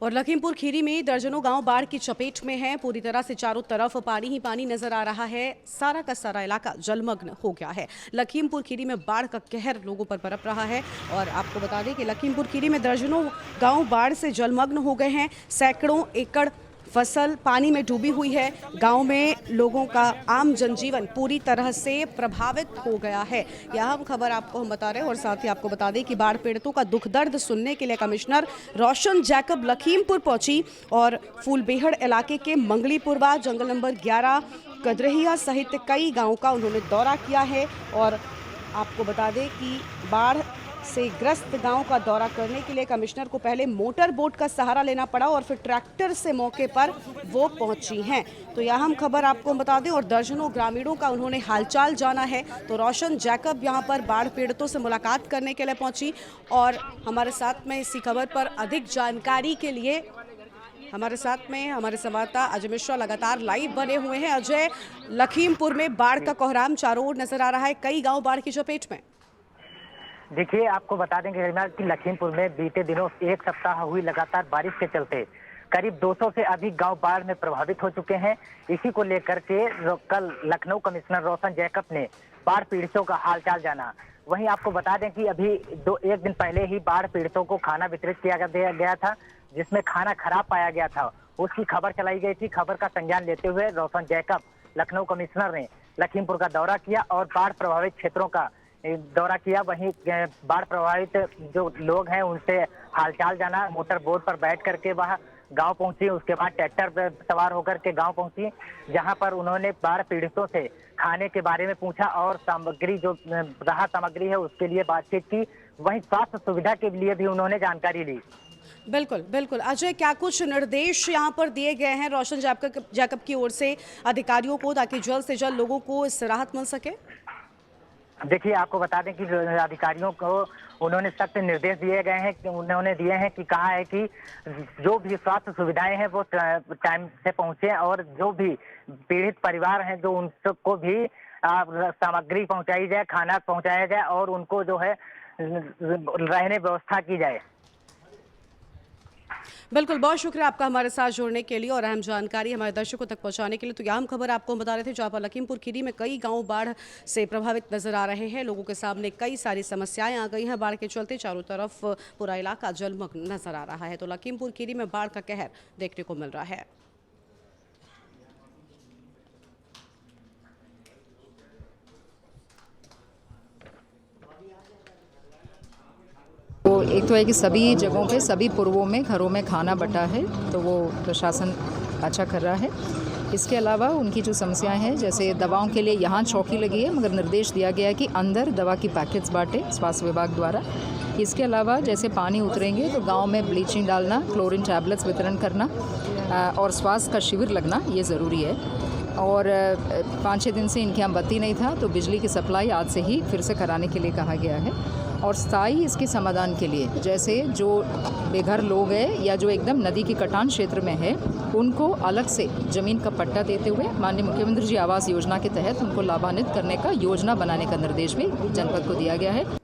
और लखीमपुर खीरी में दर्जनों गांव बाढ़ की चपेट में हैं। पूरी तरह से चारों तरफ पानी ही पानी नजर आ रहा है। सारा का सारा इलाका जलमग्न हो गया है। लखीमपुर खीरी में बाढ़ का कहर लोगों पर बरप रहा है। और आपको बता दें कि लखीमपुर खीरी में दर्जनों गांव बाढ़ से जलमग्न हो गए हैं। सैकड़ों एकड़ फसल पानी में डूबी हुई है। गांव में लोगों का आम जनजीवन पूरी तरह से प्रभावित हो गया है। यह हम खबर आपको हम बता रहे हैं। और साथ ही आपको बता दें कि बाढ़ पीड़ितों का दुख दर्द सुनने के लिए कमिश्नर रोशन जैकब लखीमपुर पहुंची और फूलबेहड़ इलाके के मंगलीपुरवा, जंगल नंबर 11, कदरहिया सहित कई गाँव का उन्होंने दौरा किया है। और आपको बता दें कि बाढ़ से ग्रस्त गांव का दौरा करने के लिए कमिश्नर को पहले मोटर बोट का सहारा लेना पड़ा और फिर ट्रैक्टर से मौके पर वो पहुंची हैं। तो यह हम खबर आपको बता दें। और दर्जनों ग्रामीणों का उन्होंने हालचाल जाना है। तो रोशन जैकब यहां पर बाढ़ पीड़ितों से मुलाकात करने के लिए पहुंची। और हमारे साथ में इसी खबर पर अधिक जानकारी के लिए हमारे साथ में हमारे संवाददाता अजय मिश्रा लगातार लाइव बने हुए हैं। अजय, लखीमपुर में बाढ़ का कोहराम चारों ओर नजर आ रहा है। कई गाँव बाढ़ की चपेट में। देखिए, आपको बता दें कि लखीमपुर में बीते दिनों एक सप्ताह हुई लगातार बारिश के चलते करीब 200 से अधिक गांव बाढ़ में प्रभावित हो चुके हैं। इसी को लेकर के कल लखनऊ कमिश्नर रोशन जैकब ने बाढ़ पीड़ितों का हालचाल जाना। वहीं आपको बता दें कि अभी एक दिन पहले ही बाढ़ पीड़ितों को खाना वितरित किया गया था, जिसमें खाना खराब पाया गया था। उसकी खबर चलाई गई थी। खबर का संज्ञान लेते हुए रोशन जैकब लखनऊ कमिश्नर ने लखीमपुर का दौरा किया और बाढ़ प्रभावित क्षेत्रों का दौरा किया। वहीं बाढ़ प्रभावित जो लोग हैं उनसे हालचाल जाना। मोटर बोट पर बैठ करके वह गांव पहुंची। उसके बाद ट्रैक्टर पर सवार होकर के गांव पहुंची, जहां पर उन्होंने बाढ़ पीड़ितों से खाने के बारे में पूछा और सामग्री जो राहत सामग्री है उसके लिए बातचीत की। वहीं स्वास्थ्य सुविधा के लिए भी उन्होंने जानकारी ली। बिल्कुल बिल्कुल अजय, क्या कुछ निर्देश यहाँ पर दिए गए हैं रोशन जैकब की ओर से अधिकारियों को, ताकि जल्द से जल्द लोगों को इससे राहत मिल सके? देखिए, आपको बता दें कि अधिकारियों को उन्होंने सख्त निर्देश दिए गए हैं कि उन्होंने दिए हैं कि कहा है कि जो भी स्वास्थ्य सुविधाएं हैं वो टाइम से पहुंचे और जो भी पीड़ित परिवार हैं जो उनको भी सामग्री पहुंचाई जाए, खाना पहुंचाया जाए और उनको जो है रहने व्यवस्था की जाए। बिल्कुल, बहुत शुक्रिया आपका हमारे साथ जुड़ने के लिए और अहम जानकारी हमारे दर्शकों तक पहुंचाने के लिए। तो यह हम खबर आपको बता रहे थे, जहां पर लखीमपुर खीरी में कई गांव बाढ़ से प्रभावित नजर आ रहे हैं। लोगों के सामने कई सारी समस्याएं आ गई हैं। बाढ़ के चलते चारों तरफ पूरा इलाका जलमग्न नजर आ रहा है। तो लखीमपुर खीरी में बाढ़ का कहर देखने को मिल रहा है। तो एक तो है कि सभी जगहों पे, सभी पूर्वों में घरों में खाना बटा है, तो वो प्रशासन अच्छा कर रहा है। इसके अलावा उनकी जो समस्याएं हैं, जैसे दवाओं के लिए यहाँ चौकी लगी है, मगर निर्देश दिया गया है कि अंदर दवा की पैकेट्स बांटे स्वास्थ्य विभाग द्वारा। इसके अलावा जैसे पानी उतरेंगे तो गांव में ब्लीचिंग डालना, क्लोरीन टैबलेट्स वितरण करना और स्वास्थ्य का शिविर लगना ये ज़रूरी है। और 5-6 दिन से इनके यहाँ बत्ती नहीं था, तो बिजली की सप्लाई आज से ही फिर से कराने के लिए कहा गया है। और स्थायी इसके समाधान के लिए, जैसे जो बेघर लोग हैं या जो एकदम नदी की कटान क्षेत्र में है, उनको अलग से ज़मीन का पट्टा देते हुए माननीय मुख्यमंत्री जी आवास योजना के तहत उनको लाभान्वित करने का योजना बनाने का निर्देश भी जनपद को दिया गया है।